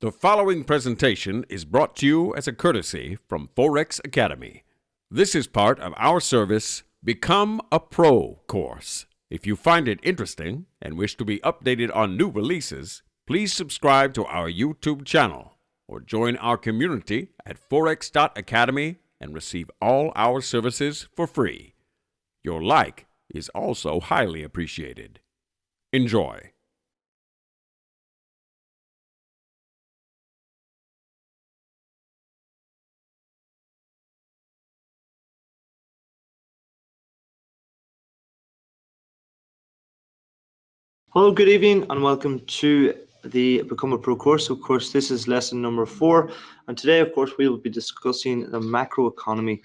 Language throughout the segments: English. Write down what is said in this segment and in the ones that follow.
The following presentation is brought to you as a courtesy from Forex Academy. This is part of our service, Become a Pro course. If you find it interesting and wish to be updated on new releases, please subscribe to our YouTube channel or join our community at forex.academy and receive all our services for free. Your like is also highly appreciated. Enjoy. Hello, good evening, and welcome to the Become a Pro course. Of course, this is lesson number 4, and today, of course, we will be discussing the macroeconomy.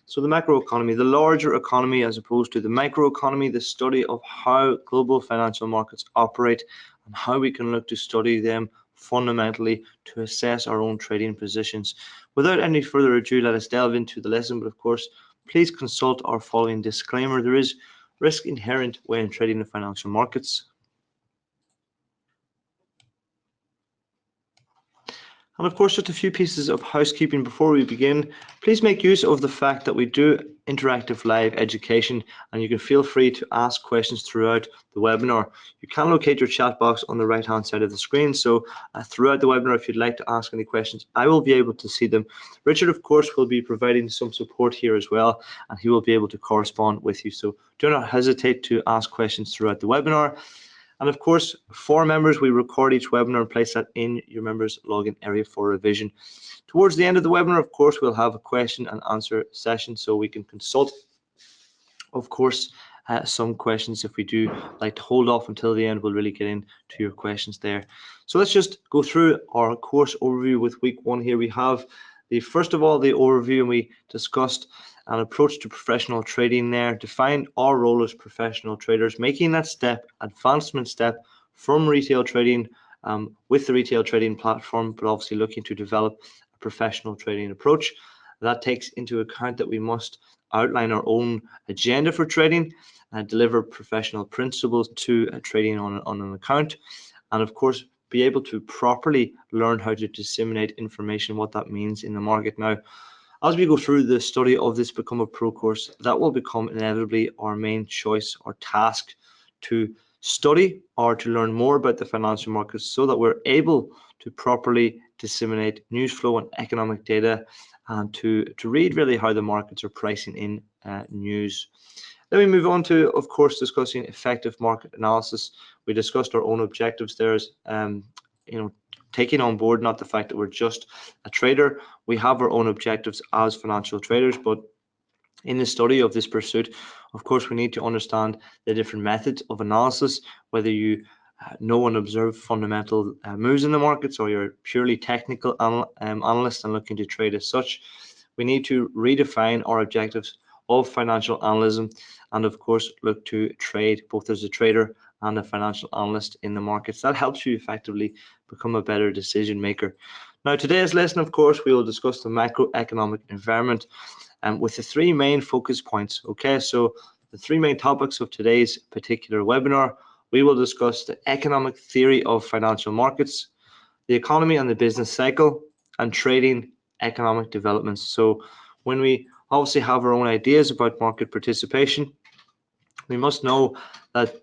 So the macroeconomy, the larger economy as opposed to the microeconomy, the study of how global financial markets operate and how we can look to study them fundamentally to assess our own trading positions. Without any further ado, let us delve into the lesson, but of course, please consult our following disclaimer. There is risk inherent when trading the financial markets. And of course, just a few pieces of housekeeping before we begin. Please make use of the fact that we do interactive live education, and you can feel free to ask questions throughout the webinar. You can locate your chat box on the right hand side of the screen. So throughout the webinar, if you'd like to ask any questions, I will be able to see them. Richard, of course, will be providing some support here as well, and he will be able to correspond with you. So do not hesitate to ask questions throughout the webinar. And of course, for members, we record each webinar and place that in your members login area for revision. Towards the end of the webinar, of course, we'll have a question and answer session so we can consult, of course, some questions. If we do like to hold off until the end, we'll really get into your questions there. So let's just go through our course overview with week 1 here. We have first of all, the overview, and we discussed an approach to professional trading there, defined our role as professional traders, making that advancement step from retail trading with the retail trading platform, but obviously looking to develop a professional trading approach. That takes into account that we must outline our own agenda for trading and deliver professional principles to trading on an account, and of course, be able to properly learn how to disseminate information, what that means in the market. Now, as we go through the study of this Become a Pro course, that will become inevitably our main choice or task to study or to learn more about the financial markets so that we're able to properly disseminate news flow and economic data and to read really how the markets are pricing in news. Then we move on to, of course, discussing effective market analysis. We discussed our own objectives there, taking on board not the fact that we're just a trader. We have our own objectives as financial traders, but in the study of this pursuit, of course, we need to understand the different methods of analysis, whether you know and observe fundamental moves in the markets or you're purely technical analyst and looking to trade as such. We need to redefine our objectives of financial analysis and of course look to trade both as a trader and a financial analyst in the markets. That helps you effectively become a better decision maker. Now, today's lesson, of course, we will discuss the macroeconomic environment and with the 3 main focus points. Okay, so the 3 main topics of today's particular webinar, we will discuss the economic theory of financial markets, the economy and the business cycle, and trading economic developments. So when we obviously have our own ideas about market participation, we must know that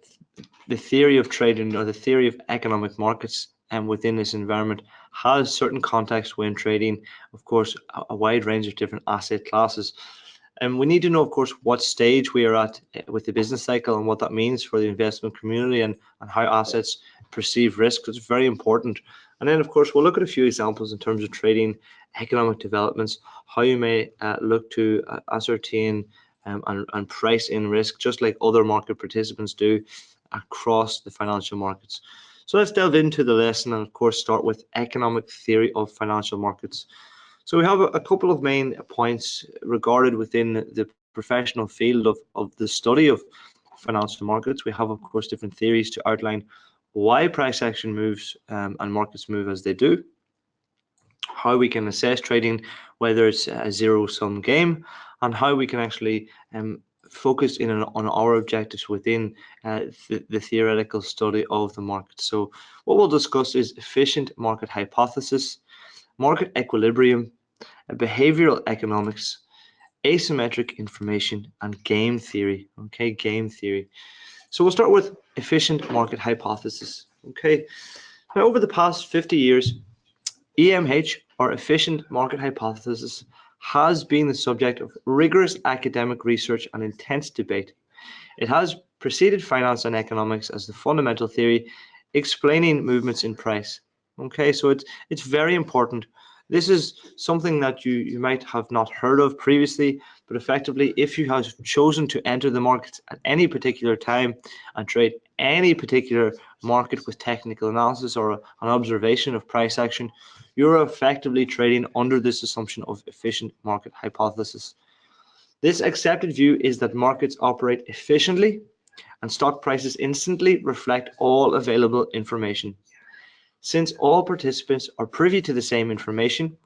the theory of trading or the theory of economic markets and within this environment has certain context when trading, of course, a wide range of different asset classes. And we need to know, of course, what stage we are at with the business cycle and what that means for the investment community and how assets perceive risk. It's very important. And then, of course, we'll look at a few examples in terms of trading economic developments, how you may look to ascertain and price in risk, just like other market participants do across the financial markets. So let's delve into the lesson and, of course, start with economic theory of financial markets. So we have a couple of main points regarded within the professional field of the study of financial markets. We have, of course, different theories to outline why price action moves and markets move as they do, how we can assess trading, whether it's a zero-sum game, and how we can actually focused in on our objectives within the theoretical study of the market. So what we'll discuss is efficient market hypothesis, market equilibrium, behavioral economics, asymmetric information, and game theory. Okay, game theory. So we'll start with efficient market hypothesis. Okay, now over the past 50 years, EMH, or efficient market hypothesis, has been the subject of rigorous academic research and intense debate. It has preceded finance and economics as the fundamental theory explaining movements in price. Okay, so it's very important. This is something that you might have not heard of previously, but effectively, if you have chosen to enter the markets at any particular time and trade any particular market with technical analysis or an observation of price action, you're effectively trading under this assumption of efficient market hypothesis. This accepted view is that markets operate efficiently and stock prices instantly reflect all available information. Since all participants are privy to the same information,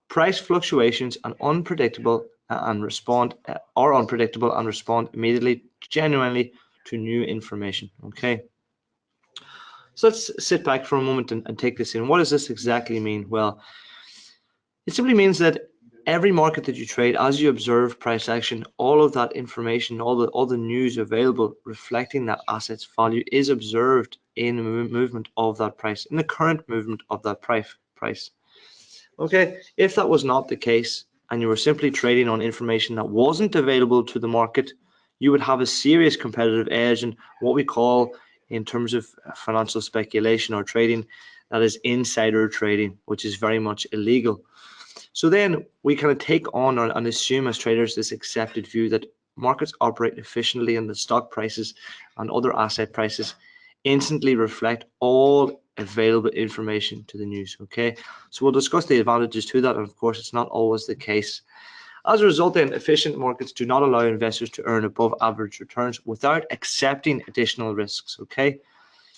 price fluctuations are unpredictable and respond immediately, genuinely to new information. Okay. So let's sit back for a moment and take this in. What does this exactly mean? Well, it simply means that every market that you trade, as you observe price action, all of that information, all the news available reflecting that asset's value is observed in the movement of that price, in the current movement of that price. Okay, if that was not the case and you were simply trading on information that wasn't available to the market, you would have a serious competitive edge in what we call, in terms of financial speculation or trading, that is insider trading, which is very much illegal. So then we kind of take on and assume as traders this accepted view that markets operate efficiently and the stock prices and other asset prices instantly reflect all available information to the news. Okay, so we'll discuss the advantages to that, and of course it's not always the case. As a result, then, efficient markets do not allow investors to earn above average returns without accepting additional risks. Okay,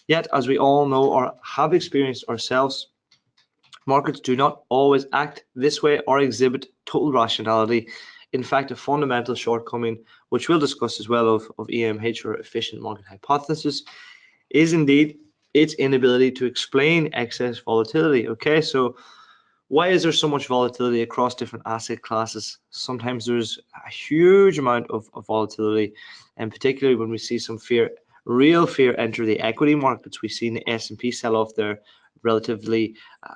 yet as we all know or have experienced ourselves, markets do not always act this way or exhibit total rationality. In fact, a fundamental shortcoming, which we'll discuss as well, of EMH, or efficient market hypothesis, is indeed its inability to explain excess volatility. Okay, so why is there so much volatility across different asset classes? Sometimes there's a huge amount of volatility, and particularly when we see some fear, real fear, enter the equity markets. We've seen the S&P sell off there relatively,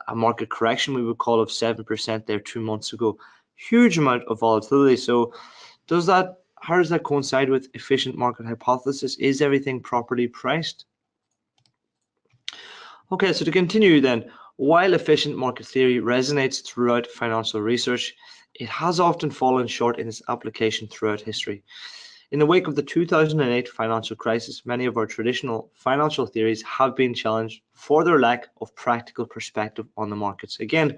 a market correction we would call of 7% there 2 months ago. Huge amount of volatility. So how does that coincide with efficient market hypothesis? Is everything properly priced? Okay, so to continue then, while efficient market theory resonates throughout financial research, it has often fallen short in its application throughout history. In the wake of the 2008 financial crisis, many of our traditional financial theories have been challenged for their lack of practical perspective on the markets. Again,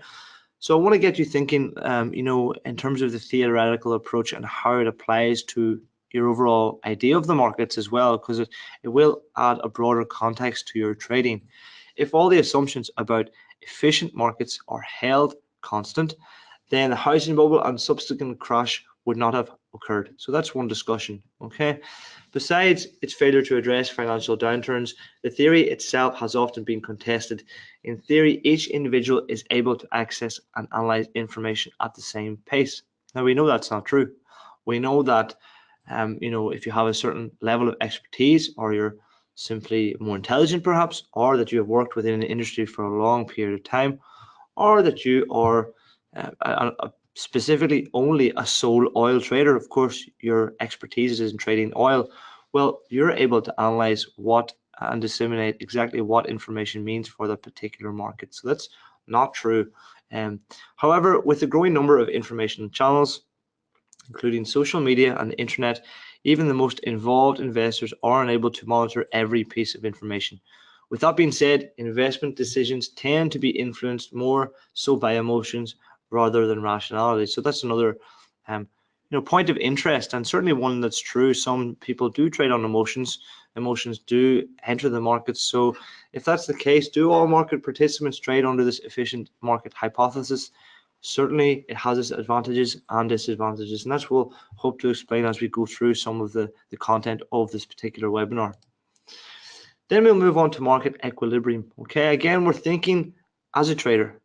so I want to get you thinking, in terms of the theoretical approach and how it applies to your overall idea of the markets as well, because it will add a broader context to your trading. If all the assumptions about efficient markets are held constant, then the housing bubble and subsequent crash would not have occurred. So that's one discussion. Okay. Besides its failure to address financial downturns, the theory itself has often been contested. In theory, each individual is able to access and analyze information at the same pace. Now we know that's not true. We know that if you have a certain level of expertise, or you're simply more intelligent perhaps, or that you have worked within an industry for a long period of time, or that you are specifically only a sole oil trader, of course your expertise is in trading oil, well, you're able to analyze what and disseminate exactly what information means for the particular market. So that's not true. However, with the growing number of information channels, including social media and the internet, even the most involved investors are unable to monitor every piece of information. With that being said, investment decisions tend to be influenced more so by emotions rather than rationality. So that's another point of interest, and certainly one that's true. Some people do trade on emotions. Emotions do enter the markets. So if that's the case, do all market participants trade under this efficient market hypothesis? Certainly, it has its advantages and disadvantages, and that's what we'll hope to explain as we go through some of the content of this particular webinar. Then we'll move on to market equilibrium. Okay, again, we're thinking as a trader,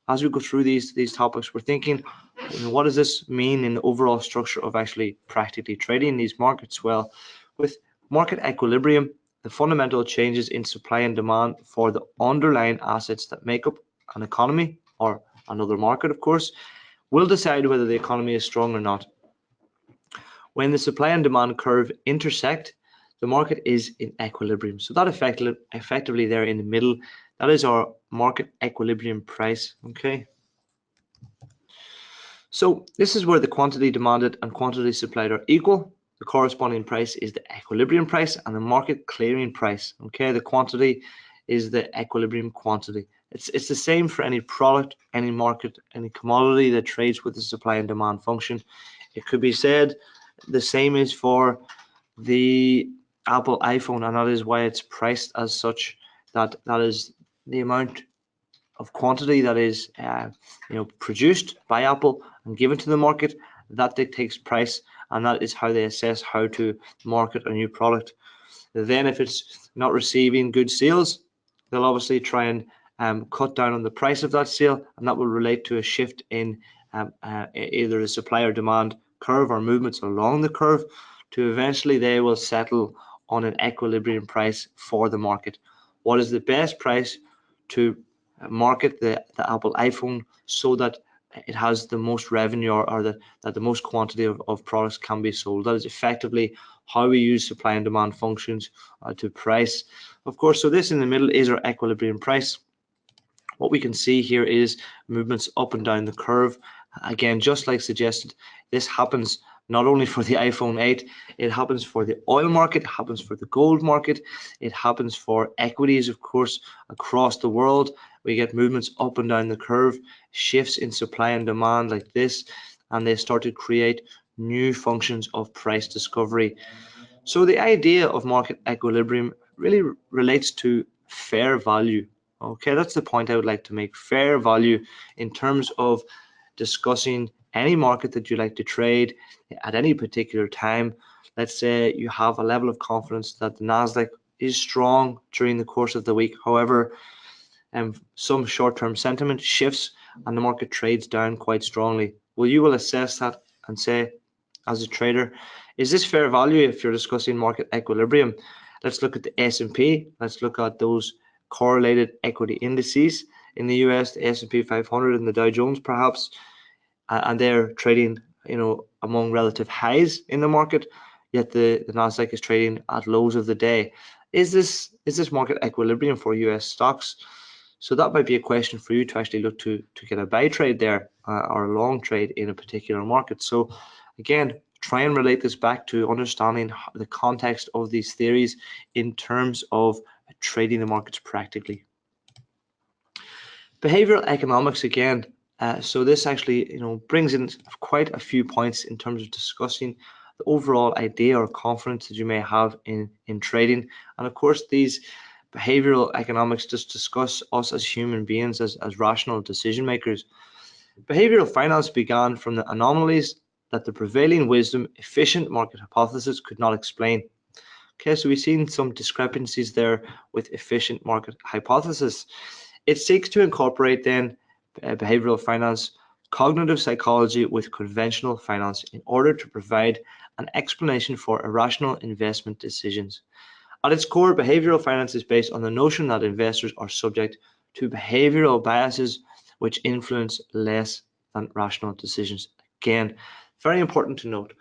as we go through these topics, we're thinking, what does this mean in the overall structure of actually practically trading these markets? Well, with market equilibrium, the fundamental changes in supply and demand for the underlying assets that make up an economy or another market, of course, will decide whether the economy is strong or not. When the supply and demand curve intersect, the market is in equilibrium. So that effectively there in the middle, that is our market equilibrium price. Okay. So this is where the quantity demanded and quantity supplied are equal. The corresponding price is the equilibrium price and the market clearing price. Okay, the quantity is the equilibrium quantity. It's the same for any product, any market, any commodity that trades with the supply and demand function. It could be said the same is for the Apple iPhone, and that is why it's priced as such. That is the amount of quantity that is produced by Apple and given to the market. That dictates price, and that is how they assess how to market a new product. Then if it's not receiving good sales, they'll obviously try and cut down on the price of that sale, and that will relate to a shift in either the supply or demand curve or movements along the curve, to eventually they will settle on an equilibrium price for the market. What is the best price to market the Apple iPhone so that it has the most revenue, or that the most quantity of products can be sold? That is effectively how we use supply and demand functions to price, of course. So this in the middle is our equilibrium price. What we can see here is movements up and down the curve. Again, just like suggested, this happens not only for the iPhone 8, it happens for the oil market, it happens for the gold market, it happens for equities, of course, across the world. We get movements up and down the curve, shifts in supply and demand like this, and they start to create new functions of price discovery. So the idea of market equilibrium really relates to fair value. Okay, that's the point I would like to make. Fair value in terms of discussing any market that you like to trade at any particular time. Let's say you have a level of confidence that the Nasdaq is strong during the course of the week. However, some short-term sentiment shifts and the market trades down quite strongly. Well, you will assess that and say, as a trader, is this fair value? If you're discussing market equilibrium, let's look at the S&P. Let's look at those correlated equity indices in the US, the S&P 500 and the Dow Jones, perhaps, and they're trading, among relative highs in the market. Yet the Nasdaq is trading at lows of the day. Is this market equilibrium for US stocks? So that might be a question for you to actually look to get a buy trade there, or a long trade in a particular market. So again, try and relate this back to understanding the context of these theories in terms of trading the markets practically. Behavioral economics again. So this actually, brings in quite a few points in terms of discussing the overall idea or confidence that you may have in trading. And of course, these behavioral economics just discuss us as human beings, as rational decision makers. Behavioral finance began from the anomalies that the prevailing wisdom efficient market hypothesis could not explain. Okay, so we've seen some discrepancies there with efficient market hypothesis. It seeks to incorporate then behavioral finance, cognitive psychology with conventional finance in order to provide an explanation for irrational investment decisions. At its core, behavioral finance is based on the notion that investors are subject to behavioral biases which influence less than rational decisions. Again, very important to note.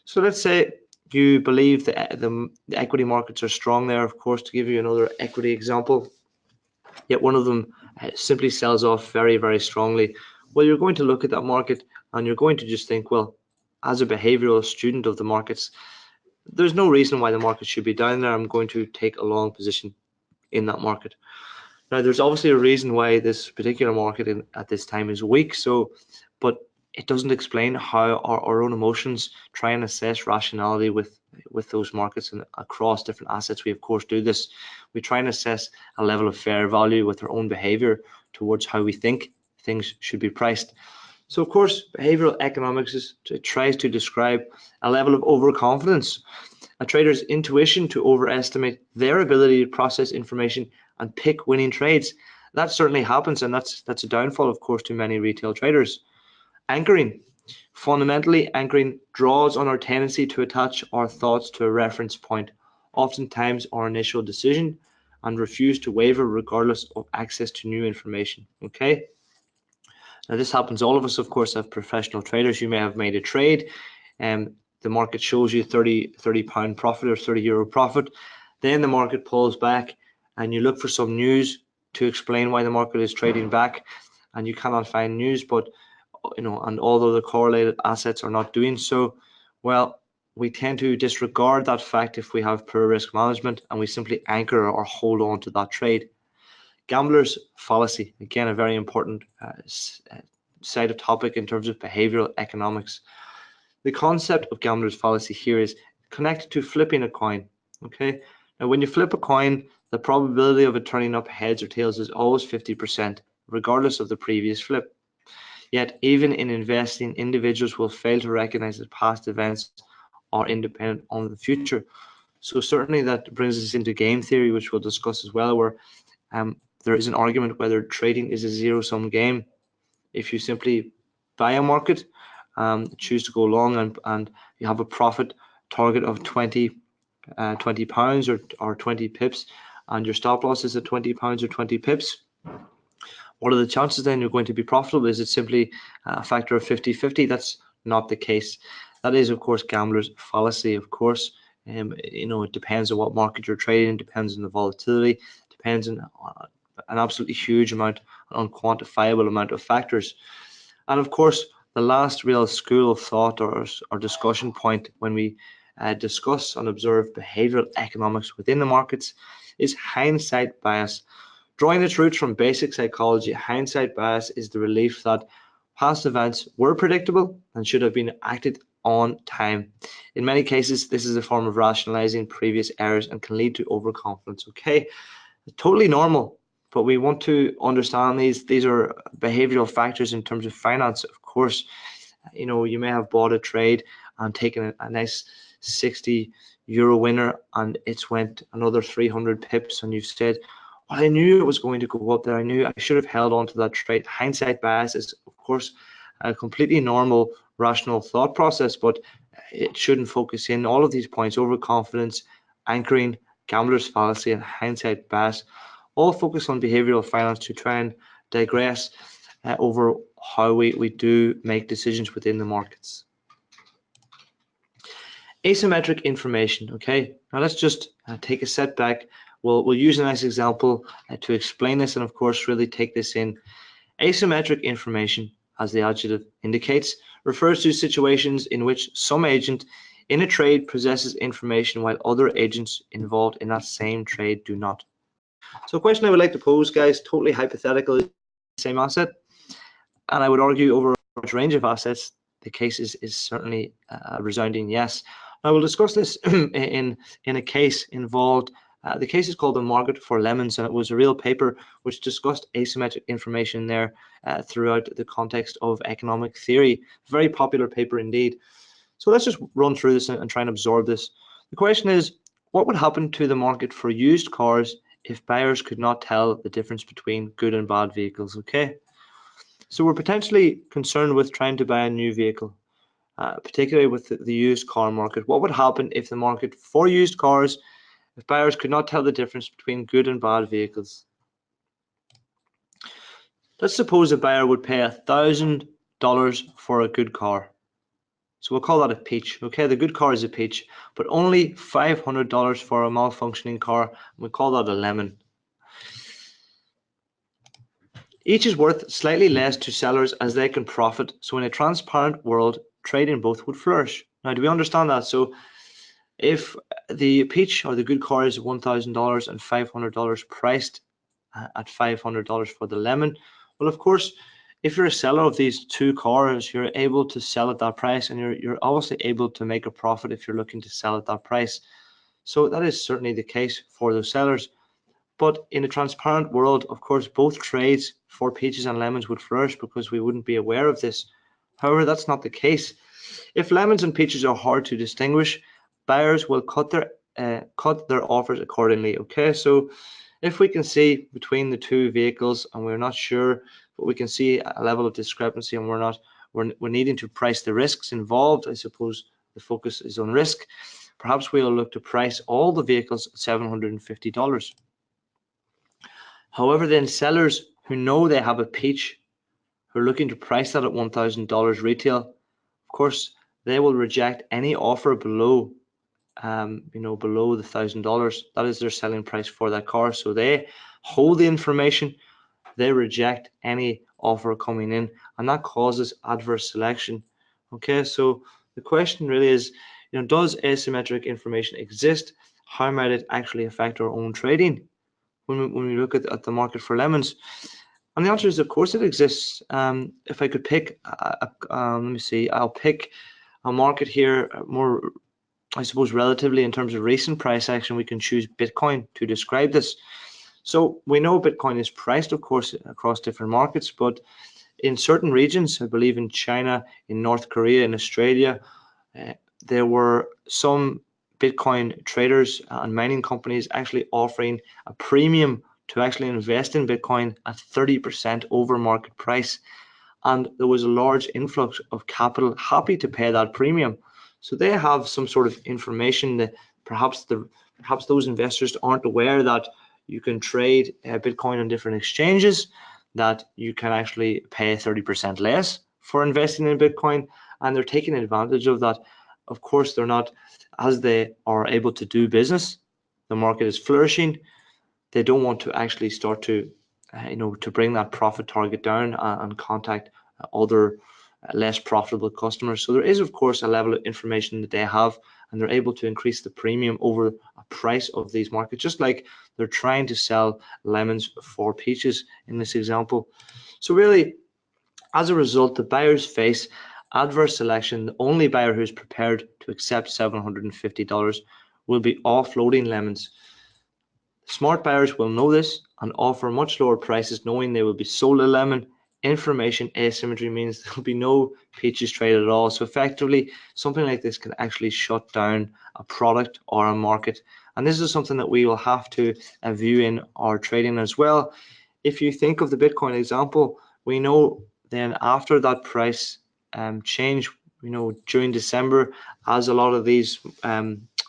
So let's say you believe the equity markets are strong there, of course, to give you another equity example, yet one of them simply sells off very, very strongly. Well, you're going to look at that market and you're going to just think, well, as a behavioral student of the markets, there's no reason why the market should be down there. I'm going to take a long position in that market. Now, there's obviously a reason why this particular market at this time is weak. But it doesn't explain how our own emotions try and assess rationality with those markets and across different assets. We of course do this. We try and assess a level of fair value with our own behavior towards how we think things should be priced. So of course, behavioral economics tries to describe a level of overconfidence, a trader's intuition to overestimate their ability to process information and pick winning trades. That certainly happens, and that's a downfall, of course, to many retail traders. Anchoring. Fundamentally, anchoring draws on our tendency to attach our thoughts to a reference point, oftentimes our initial decision, and refuse to waver regardless of access to new information. Okay? Now, this happens, all of us, of course, have professional traders. You may have made a trade, and the market shows you £30 profit or €30 profit. Then the market pulls back, and you look for some news to explain why the market is trading back, and you cannot find news. But and although the correlated assets are not doing so, well, we tend to disregard that fact if we have poor risk management, and we simply anchor or hold on to that trade. Gambler's fallacy, again, a very important side of topic in terms of behavioral economics. The concept of gambler's fallacy here is connected to flipping a coin. Okay, now when you flip a coin, the probability of it turning up heads or tails is always 50%, regardless of the previous flip. Yet, even in investing, individuals will fail to recognize that past events are independent on the future. So certainly that brings us into game theory, which we'll discuss as well, where there is an argument whether trading is a zero-sum game. If you simply buy a market, choose to go long, and you have a profit target of 20 pounds or 20 pips, and your stop loss is at 20 pounds or 20 pips, what are the chances then you're going to be profitable? Is it simply a factor of 50-50? That's not the case. That is, of course, gambler's fallacy, of course. It depends on what market you're trading, depends on the volatility, depends on an absolutely huge amount, an unquantifiable amount of factors. And of course, the last real school of thought or discussion point when we discuss and observe behavioral economics within the markets is hindsight bias. Drawing its roots from basic psychology, hindsight bias is the belief that past events were predictable and should have been acted on time. In many cases, this is a form of rationalizing previous errors and can lead to overconfidence. Okay, totally normal, but we want to understand these are behavioral factors in terms of finance. Of course, you may have bought a trade and taken a nice €60 winner, and it's went another 300 pips, and you've said, well, I knew it was going to go up there. I knew I should have held on to that trade. Hindsight bias is, of course, a completely normal, rational thought process, but it shouldn't focus in all of these points: overconfidence, anchoring, gambler's fallacy, and hindsight bias. All focus on behavioral finance to try and digress over how we do make decisions within the markets. Asymmetric information. Okay, now let's just take a step back. We'll use a nice example to explain this, and of course really take this in. Asymmetric information, as the adjective indicates, refers to situations in which some agent in a trade possesses information while other agents involved in that same trade do not. So a question I would like to pose, guys, totally hypothetical, is the same asset, and I would argue over a large range of assets, the case is certainly a resounding yes. I will discuss this in a case involved. The case is called The Market for Lemons, and it was a real paper which discussed asymmetric information there throughout the context of economic theory. Very popular paper indeed. So let's just run through this and try and absorb this. The question is, what would happen to the market for used cars if buyers could not tell the difference between good and bad vehicles? Okay, so we're potentially concerned with trying to buy a new vehicle, particularly with the used car market. What would happen if the market for used cars, if buyers could not tell the difference between good and bad vehicles? Let's suppose a buyer would pay $1,000 for a good car. So we'll call that a peach. Okay, the good car is a peach, but only $500 for a malfunctioning car. We call that a lemon. Each is worth slightly less to sellers as they can profit. So in a transparent world, trading both would flourish. Now, do we understand that? So if the peach or the good car is $1,000 and $500 priced at $500 for the lemon, well, of course, if you're a seller of these two cars, you're able to sell at that price, and you're obviously able to make a profit if you're looking to sell at that price. So that is certainly the case for those sellers. But in a transparent world, of course, both trades for peaches and lemons would flourish because we wouldn't be aware of this. However, that's not the case. If lemons and peaches are hard to distinguish, buyers will cut their offers accordingly. Okay, so if we can see between the two vehicles and we're not sure, but we can see a level of discrepancy, and we're needing to price the risks involved. I suppose the focus is on risk. Perhaps we'll look to price all the vehicles at $750. However, then sellers who know they have a peach, who are looking to price that at $1,000 retail, of course, they will reject any offer below, below the $1,000. That is their selling price for that car. So they hold the information, they reject any offer coming in, and that causes adverse selection. Okay, so the question really is, does asymmetric information exist? How might it actually affect our own trading when we look at the market for lemons? And the answer is, of course, it exists. If I could pick, let me see, I'll pick a market here more, I suppose, relatively in terms of recent price action. We can choose Bitcoin to describe this. So we know Bitcoin is priced, of course, across different markets, but in certain regions, I believe in China, in North Korea, in Australia, there were some Bitcoin traders and mining companies actually offering a premium to actually invest in Bitcoin at 30% over market price. And there was a large influx of capital happy to pay that premium. So they have some sort of information that perhaps those investors aren't aware that you can trade Bitcoin on different exchanges, that you can actually pay 30% less for investing in Bitcoin, and they're taking advantage of that. Of course, they're not, as they are able to do business, the market is flourishing. They don't want to actually start to, to bring that profit target down and contact other less profitable customers. So there is, of course, a level of information that they have, and they're able to increase the premium over a price of these markets, just like they're trying to sell lemons for peaches in this example. So really, as a result, the buyers face adverse selection. The only buyer who's prepared to accept $750 will be offloading lemons. Smart buyers will know this and offer much lower prices, knowing they will be sold a lemon. Information asymmetry means there will be no peaches traded at all. So effectively, something like this can actually shut down a product or a market. And this is something that we will have to view in our trading as well. If you think of the Bitcoin example, we know then after that price change, during December, as a lot of these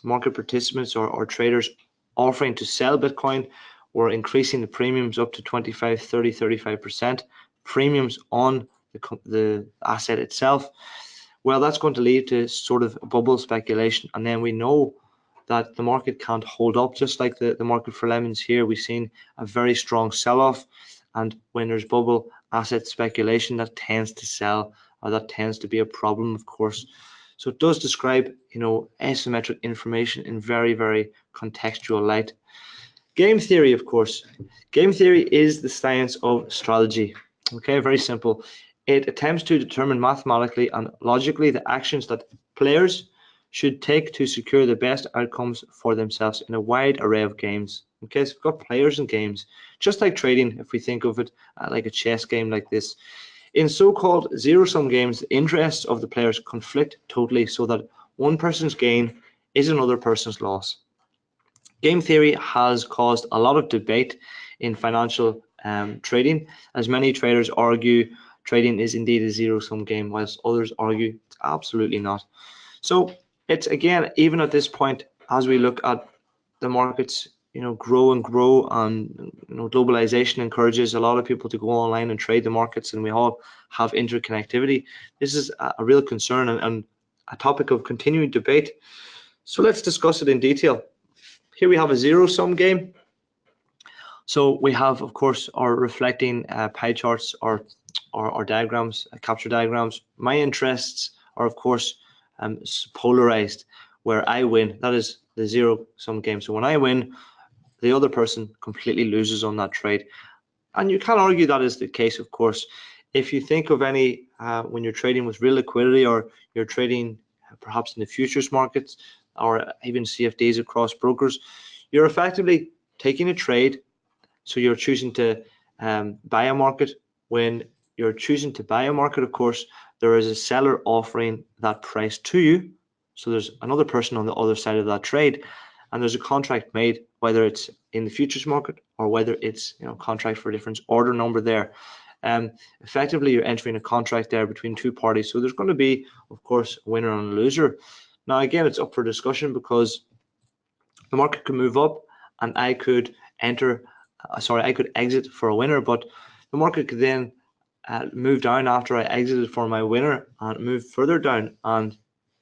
market participants or traders offering to sell Bitcoin were increasing the premiums up to 25, 30, 35% premiums on the asset itself. Well, that's going to lead to sort of bubble speculation. And then we know that the market can't hold up, just like the market for lemons here. We've seen a very strong sell-off. And when there's bubble asset speculation, that tends to sell, or that tends to be a problem, of course. So it does describe, asymmetric information in very, very contextual light. Game theory, of course. Game theory is the science of strategy. Okay, very simple. It attempts to determine mathematically and logically the actions that players should take to secure the best outcomes for themselves in a wide array of games. Okay, so we've got players and games, just like trading, if we think of it like a chess game like this. In so-called zero-sum games, the interests of the players conflict totally, so that one person's gain is another person's loss. Game theory has caused a lot of debate in financial trading, as many traders argue trading is indeed a zero-sum game, whilst others argue it's absolutely not. So it's, again, even at this point, as we look at the markets, grow and grow, and globalization encourages a lot of people to go online and trade the markets, and we all have interconnectivity. This is a real concern and a topic of continuing debate. So let's discuss it in detail. Here we have a zero-sum game. So we have, of course, our reflecting pie charts or diagrams, capture diagrams. My interests are, of course, polarized, where I win. That is the zero-sum game. So when I win, the other person completely loses on that trade. And you can argue that is the case, of course. If you think of any, when you're trading with real liquidity, or you're trading perhaps in the futures markets, or even CFDs across brokers, you're effectively taking a trade. So you're choosing to buy a market when you're choosing to buy a market, of course, there is a seller offering that price to you. So there's another person on the other side of that trade, and there's a contract made, whether it's in the futures market or whether it's contract for difference order number there. Effectively, you're entering a contract there between two parties. So there's going to be, of course, a winner and a loser. Now, again, it's up for discussion because the market could move up and I could I could exit for a winner, but the market could then move down after I exited for my winner and move further down, and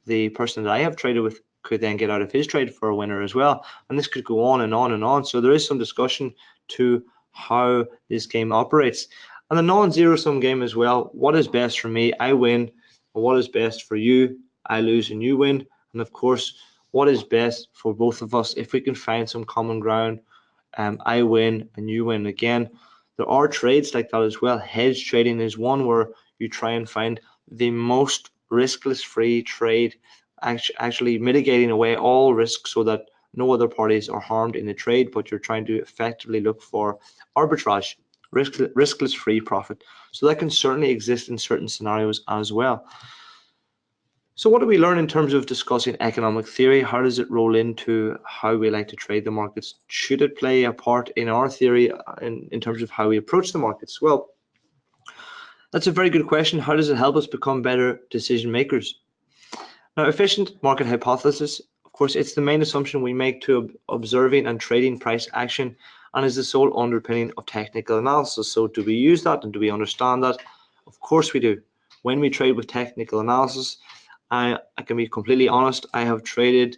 the person that I have traded with could then get out of his trade for a winner as well, and this could go on and on and on. So there is some discussion to how this game operates, and the non-zero sum game as well. What is best for me? I win. What is best for you? I lose and you win. And of course, what is best for both of us? If we can find some common ground, I win and you win again. There are trades like that as well. Hedge trading is one where you try and find the most riskless free trade, actually mitigating away all risks so that no other parties are harmed in the trade, but you're trying to effectively look for arbitrage, riskless free profit. So that can certainly exist in certain scenarios as well. So what do we learn in terms of discussing economic theory? How does it roll into how we like to trade the markets? Should it play a part in our theory in terms of how we approach the markets? Well, that's a very good question. How does it help us become better decision makers? Now, efficient market hypothesis, of course, it's the main assumption we make to observing and trading price action and is the sole underpinning of technical analysis. So do we use that and do we understand that? Of course we do. When we trade with technical analysis, I can be completely honest, I have traded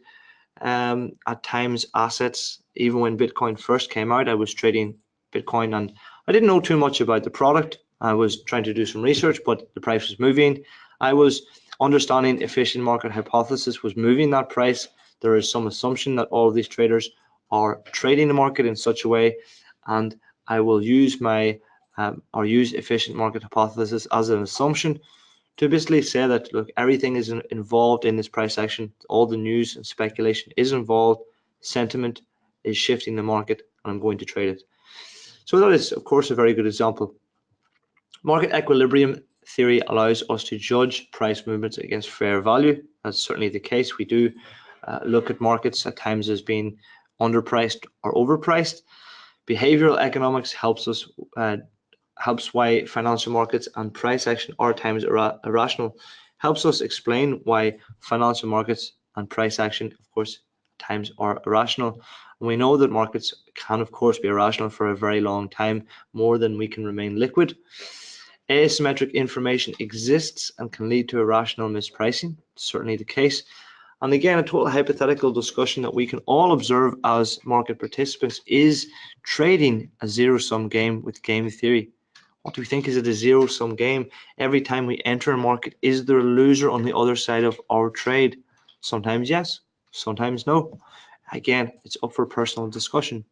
at times assets. Even when Bitcoin first came out, I was trading Bitcoin and I didn't know too much about the product. I was trying to do some research, but the price was moving. I was understanding efficient market hypothesis was moving that price. There is some assumption that all of these traders are trading the market in such a way, and I will use use efficient market hypothesis as an assumption to basically say that, look, everything is involved in this price action. All the news and speculation is involved. Sentiment is shifting the market, and I'm going to trade it. So that is, of course, a very good example. Market equilibrium theory allows us to judge price movements against fair value. That's certainly the case. We do look at markets at times as being underpriced or overpriced. Behavioral economics helps why financial markets and price action are at times irrational, helps us explain why financial markets and price action, of course, at times are irrational. And we know that markets can, of course, be irrational for a very long time, more than we can remain liquid. Asymmetric information exists and can lead to irrational mispricing, certainly the case. And again, a total hypothetical discussion that we can all observe as market participants is trading a zero-sum game with game theory. What do we think? Is it a zero-sum game? Every time we enter a market, is there a loser on the other side of our trade? Sometimes yes, sometimes no. Again, it's up for personal discussion.